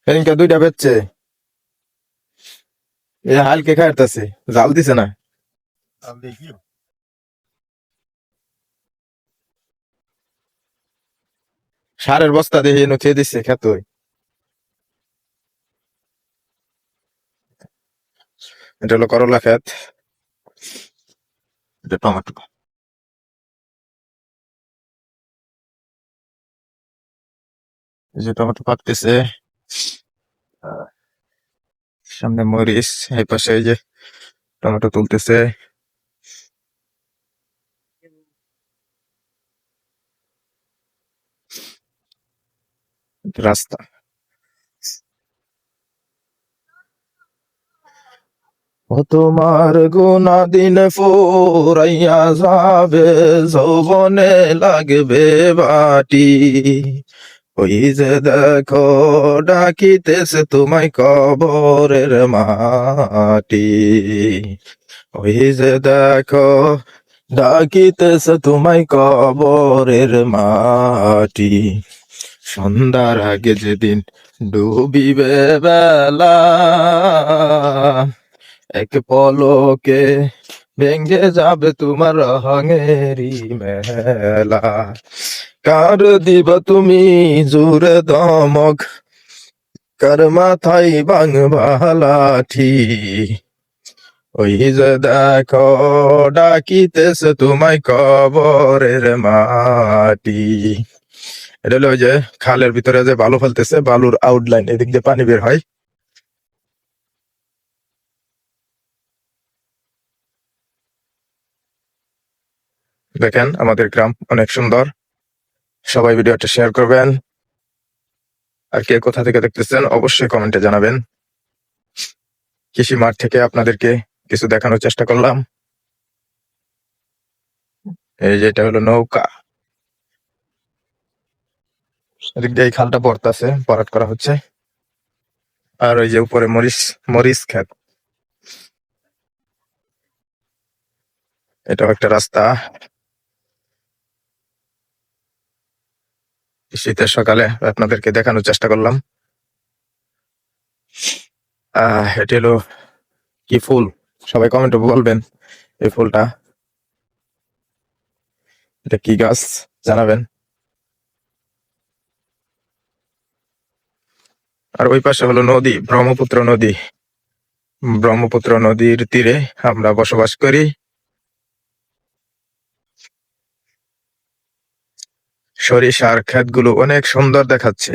সেদিনকে দুইটা বেচছে, এই হালকে খাইতেছে, জাল দিছে না। সারের বস্তা দিয়ে নথিয়ে দিচ্ছে খেত। এটা হলো করলা খেত, এটা টমেটো। এই যে টমেটো পাকতেছে, সামনে মরিচ, এই পাশে এই যে টমেটো তুলতেছে। রাস্তা, ও তোমার গুনা দিন ফুরাইয়া যাবে, যৌবনে লাগবে বাটি। ওই যে দেখো ডাকিতেছে তোমায় কবরের মাটি। ওই যে দেখো ডাকিতেছে তোমায় কবরের মাটি। সন্ধ্যার আগে যেদিন ডুবিবে বেলা, এক পলকে ভেঙ্গে যাবে তোমার রঙেরই মেলা। কার দিবা তুমি জোরে দমক, কার মাথায় ভাঙবা লাঠি। ওই যে দেখো ডাকিতেছে তোমায় কবরের মাটি। এটা হলো ওই যে খালের ভিতরে যে বালু ফেলতেছে, বালুর আউটলাইন, এদিক দিয়ে পানি বের হয়। দেখেন আমাদের গ্রাম অনেক সুন্দর। সবাই ভিডিওটা শেয়ার করবেন, আর কে কোথা থেকে দেখতেছেন অবশ্যই কমেন্টে জানাবেন। কৃষি মাঠ থেকে আপনাদেরকে কিছু দেখানোর চেষ্টা করলাম। এই যে এটা হলো নৌকা, এদিক দিয়ে এই খালটা পড়তেছে, ভরাট করা হচ্ছে। আর ওই যে উপরে মরিচ, মরিচ ক্ষেত। এটাও একটা রাস্তা। শীতের সকালে আপনাদেরকে দেখানোর চেষ্টা করলাম। এটি হলো কি ফুল, সবাই কমেন্টে বলবেন এই ফুলটা, এটা কি গাছ জানাবেন। আর ওই পাশে হলো নদী, ব্রহ্মপুত্র নদী। ব্রহ্মপুত্র নদীর তীরে আমরা বসবাস করি। সরিষার ক্ষেতগুলো অনেক সুন্দর দেখাচ্ছে।